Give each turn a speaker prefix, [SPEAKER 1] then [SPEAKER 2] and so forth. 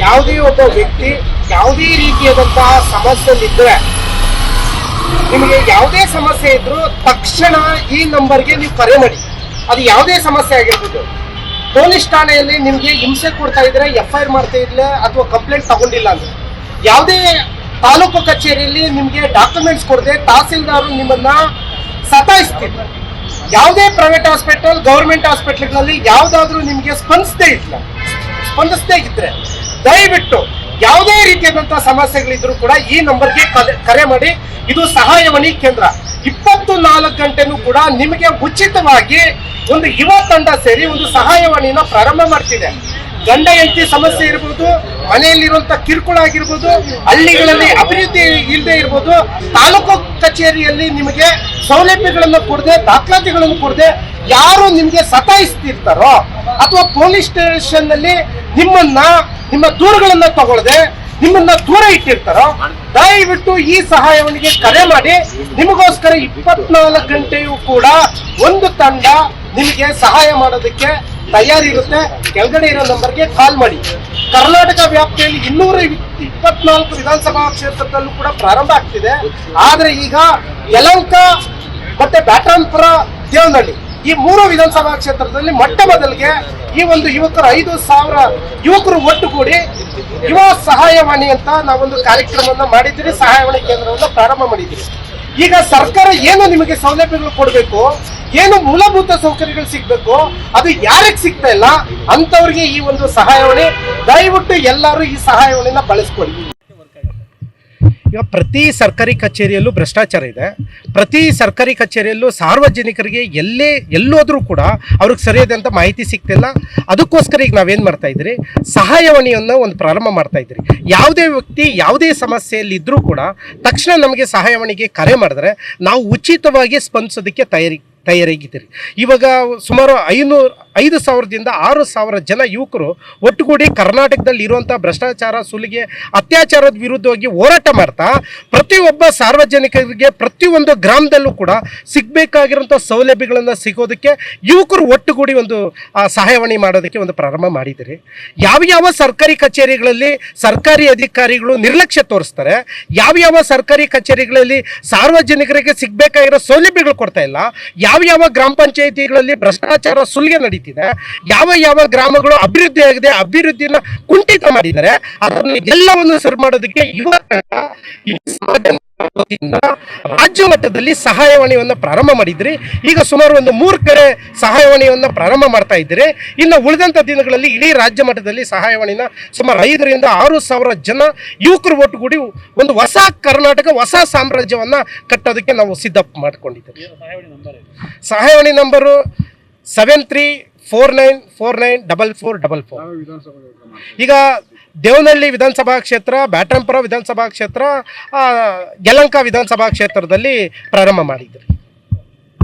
[SPEAKER 1] ಯಾವುದೇ ಒಬ್ಬ ವ್ಯಕ್ತಿ ಯಾವುದೇ ರೀತಿಯಾದಂತಹ ಸಮಸ್ಯೆಲಿದ್ರೆ, ನಿಮಗೆ ಯಾವುದೇ ಸಮಸ್ಯೆ ಇದ್ರೂ ತಕ್ಷಣ ಈ ನಂಬರ್ಗೆ ನೀವು ಕರೆ ಮಾಡಿ. ಅದು ಯಾವುದೇ ಸಮಸ್ಯೆ ಆಗಿರ್ಬೋದು. ಪೊಲೀಸ್ ಠಾಣೆಯಲ್ಲಿ ನಿಮಗೆ ಹಿಂಸೆ ಕೊಡ್ತಾ ಇದ್ರೆ, FIR ಮಾಡ್ತಾ ಇದ್ರೆ ಅಥವಾ ಕಂಪ್ಲೇಂಟ್ ತಗೊಂಡಿಲ್ಲ ಅಂದ್ರೆ, ಯಾವುದೇ ತಾಲೂಕು ಕಚೇರಿಯಲ್ಲಿ ನಿಮಗೆ ಡಾಕ್ಯುಮೆಂಟ್ಸ್ ಕೊಡದೆ ತಹಸೀಲ್ದಾರ್ ನಿಮ್ಮನ್ನ ಸತಾಯಿಸ್ತಿದ್ರು. ಯಾವುದೇ ಪ್ರೈವೇಟ್ ಹಾಸ್ಪಿಟಲ್, ಗೌರ್ಮೆಂಟ್ ಹಾಸ್ಪಿಟಲ್ಗಳಲ್ಲಿ ಯಾವುದಾದ್ರೂ ನಿಮಗೆ ಸ್ಪಂದಿಸದೇ ಇದ್ರೆ ದಯವಿಟ್ಟು ಯಾವುದೇ ರೀತಿಯಾದಂತಹ ಸಮಸ್ಯೆಗಳಿದ್ರು ಕೂಡ ಈ ನಂಬರ್ಗೆ ಕರೆ ಮಾಡಿ. ಇದು ಸಹಾಯವಾಣಿ ಕೇಂದ್ರ 24 ಗಂಟೆನೂ ಕೂಡ ನಿಮಗೆ ಉಚಿತವಾಗಿ ಒಂದು ಯುವ ತಂಡ ಸೇರಿ ಒಂದು ಸಹಾಯವಾಣಿನ ಪ್ರಾರಂಭ ಮಾಡ್ತಿದೆ. ಗಂಡ ಹೆಂಡತಿ ಸಮಸ್ಯೆ ಇರ್ಬೋದು, ಮನೆಯಲ್ಲಿರುವಂತ ಕಿರುಕುಳ ಆಗಿರ್ಬೋದು, ಹಳ್ಳಿಗಳಲ್ಲಿ ಅಭಿವೃದ್ಧಿ ಇಲ್ಲದೆ ಇರ್ಬೋದು, ತಾಲೂಕು ಕಚೇರಿಯಲ್ಲಿ ನಿಮಗೆ ಸೌಲಭ್ಯಗಳನ್ನು ಕೊಡದೆ, ದಾಖಲಾತಿಗಳನ್ನು ಕೊಡದೆ ಯಾರು ನಿಮ್ಗೆ ಸತಾಯಿಸ್ತಿರ್ತಾರೋ ಅಥವಾ ಪೊಲೀಸ್ ಸ್ಟೇಷನ್ ನಲ್ಲಿ ನಿಮ್ಮ ದೂರುಗಳನ್ನ ತಗೊಳ್ಳದೆ ನಿಮ್ಮನ್ನ ದೂರ ಇಟ್ಟಿರ್ತಾರೋ, ದಯವಿಟ್ಟು ಈ ಸಹಾಯವಾಣಿಗೆ ಕರೆ ಮಾಡಿ. ನಿಮಗೋಸ್ಕರ 24 ಗಂಟೆಯೂ ಕೂಡ ಒಂದು ತಂಡ ನಿಮಗೆ ಸಹಾಯ ಮಾಡೋದಕ್ಕೆ ತಯಾರಿರುತ್ತೆ. ಕೆಳಗಡೆ ಇರೋ ನಂಬರ್ಗೆ ಕಾಲ್ ಮಾಡಿ. ಕರ್ನಾಟಕ ವ್ಯಾಪ್ತಿಯಲ್ಲಿ 224 ವಿಧಾನಸಭಾ ಕ್ಷೇತ್ರದಲ್ಲೂ ಕೂಡ ಪ್ರಾರಂಭ ಆಗ್ತಿದೆ. ಆದ್ರೆ ಈಗ ಯಲಹಂಕ ಮತ್ತೆ ಬ್ಯಾಟರಾಯನಪುರ, ದೇವನಹಳ್ಳಿ ಈ 3 ವಿಧಾನಸಭಾ ಕ್ಷೇತ್ರದಲ್ಲಿ ಮೊಟ್ಟ ಮೊದಲಿಗೆ ಈ ಒಂದು 5,000 ಯುವಕರು ಒಟ್ಟುಗೂಡಿ ಯುವ ಸಹಾಯವಾಣಿ ಅಂತ ನಾವೊಂದು ಕಾರ್ಯಕ್ರಮವನ್ನ ಮಾಡಿದ್ದೀರಿ. ಸಹಾಯವಾಣಿ ಕೇಂದ್ರವನ್ನ ಪ್ರಾರಂಭ ಮಾಡಿದ್ದೀರಿ. ಈಗ ಸರ್ಕಾರ ಏನು ನಿಮಗೆ ಸೌಲಭ್ಯಗಳು ಕೊಡಬೇಕು, ಏನು ಮೂಲಭೂತ ಸೌಕರ್ಯಗಳು ಸಿಗ್ಬೇಕು, ಅದು ಯಾರಿಗೆ ಸಿಗ್ತಾ ಇಲ್ಲ ಅಂತವ್ರಿಗೆ ಈ ಒಂದು ಸಹಾಯವಾಣಿ. ದಯವಿಟ್ಟು ಎಲ್ಲರೂ ಈ ಸಹಾಯವಾಣಿನ ಬಳಸ್ಕೊಳ್ಳಿ. ಈಗ ಪ್ರತಿ ಸರ್ಕಾರಿ ಕಚೇರಿಯಲ್ಲೂ ಭ್ರಷ್ಟಾಚಾರ ಇದೆ. ಪ್ರತಿ ಸರ್ಕಾರಿ ಕಚೇರಿಯಲ್ಲೂ ಸಾರ್ವಜನಿಕರಿಗೆ ಎಲ್ಲೋದ್ರೂ ಕೂಡ ಅವ್ರಿಗೆ ಸರಿಯಾದಂಥ ಮಾಹಿತಿ ಸಿಗ್ತಿಲ್ಲ. ಅದಕ್ಕೋಸ್ಕರ ಈಗ ನಾವೇನು ಮಾಡ್ತಾ ಇದ್ದೀರಿ, ಸಹಾಯವಾಣಿಯನ್ನು ಒಂದು ಪ್ರಾರಂಭ ಮಾಡ್ತಾ ಇದ್ದೀರಿ. ಯಾವುದೇ ವ್ಯಕ್ತಿ ಯಾವುದೇ ಸಮಸ್ಯೆಯಲ್ಲಿ ಇದ್ರೂ ಕೂಡ ತಕ್ಷಣ ನಮಗೆ ಸಹಾಯವಾಣಿಗೆ ಕರೆ ಮಾಡಿದ್ರೆ ನಾವು ಉಚಿತವಾಗಿ ಸ್ಪಂದಿಸೋದಕ್ಕೆ ತಯಾರಾಗಿದ್ದೀರಿ. ಇವಾಗ ಸುಮಾರು 5,000ದಿಂದ 6,000 ಜನ ಯುವಕರು ಒಟ್ಟುಗೂಡಿ ಕರ್ನಾಟಕದಲ್ಲಿ ಇರುವಂಥ ಭ್ರಷ್ಟಾಚಾರ, ಸುಲಿಗೆ, ಅತ್ಯಾಚಾರದ ವಿರುದ್ಧವಾಗಿ ಹೋರಾಟ ಮಾಡ್ತಾ ಪ್ರತಿಯೊಬ್ಬ ಸಾರ್ವಜನಿಕರಿಗೆ ಪ್ರತಿಯೊಂದು ಗ್ರಾಮದಲ್ಲೂ ಕೂಡ ಸಿಗಬೇಕಾಗಿರುವಂಥ ಸೌಲಭ್ಯಗಳನ್ನು ಸಿಗೋದಕ್ಕೆ ಯುವಕರು ಒಟ್ಟುಗೂಡಿ ಒಂದು ಸಹಾಯವಾಣಿ ಮಾಡೋದಕ್ಕೆ ಒಂದು ಪ್ರಾರಂಭ ಮಾಡಿದ್ದೀರಿ. ಯಾವ ಸರ್ಕಾರಿ ಕಚೇರಿಗಳಲ್ಲಿ ಸರ್ಕಾರಿ ಅಧಿಕಾರಿಗಳು ನಿರ್ಲಕ್ಷ್ಯ ತೋರಿಸ್ತಾರೆ, ಯಾವ ಸರ್ಕಾರಿ ಕಚೇರಿಗಳಲ್ಲಿ ಸಾರ್ವಜನಿಕರಿಗೆ ಸಿಗಬೇಕಾಗಿರೋ ಸೌಲಭ್ಯಗಳು ಕೊಡ್ತಾ ಇಲ್ಲ, ಯಾವ ಗ್ರಾಮ ಪಂಚಾಯಿತಿಗಳಲ್ಲಿ ಭ್ರಷ್ಟಾಚಾರ, ಸುಲಿಗೆ ನಡೀತಿದೆ, ಯಾವ ಗ್ರಾಮಗಳು ಅಭಿವೃದ್ಧಿ ಆಗಿದೆ, ಅಭಿವೃದ್ಧಿನ ಕುಂಠಿತ ಮಾಡಿದ್ದಾರೆ, ಅದನ್ನು ಎಲ್ಲವನ್ನು ಸರಿ ಮಾಡೋದಕ್ಕೆ ರಾಜ್ಯ ಮಟ್ಟದಲ್ಲಿ ಸಹಾಯವಾಣಿಯನ್ನು ಪ್ರಾರಂಭ ಮಾಡಿದ್ರಿ. ಈಗ ಸುಮಾರು ಒಂದು 3 ಕಡೆ ಸಹಾಯವಾಣಿಯನ್ನು ಪ್ರಾರಂಭ ಮಾಡ್ತಾ ಇದ್ದೀರಿ. ಇನ್ನು ಉಳಿದಂಥ ದಿನಗಳಲ್ಲಿ ಇಡೀ ರಾಜ್ಯ ಮಟ್ಟದಲ್ಲಿ ಸಹಾಯವಾಣಿನ ಸುಮಾರು 5,000ರಿಂದ 6,000 ಜನ ಯುವಕರು ಒಟ್ಟುಗೂಡಿ ಒಂದು ಹೊಸ ಕರ್ನಾಟಕ, ಹೊಸ ಸಾಮ್ರಾಜ್ಯವನ್ನ ಕಟ್ಟೋದಕ್ಕೆ ನಾವು ಸಿದ್ಧ ಮಾಡ್ಕೊಂಡಿದ್ದೀವಿ. ಸಹಾಯವಾಣಿ ನಂಬರು 7349494444. ಈಗ ದೇವನಹಳ್ಳಿ ವಿಧಾನಸಭಾ ಕ್ಷೇತ್ರ, ಬ್ಯಾಟರಾಯನಪುರ ವಿಧಾನಸಭಾ ಕ್ಷೇತ್ರ, ಯಲಹಂಕ ವಿಧಾನಸಭಾ ಕ್ಷೇತ್ರದಲ್ಲಿ ಪ್ರಾರಂಭ ಮಾಡಿದ್ರಿ.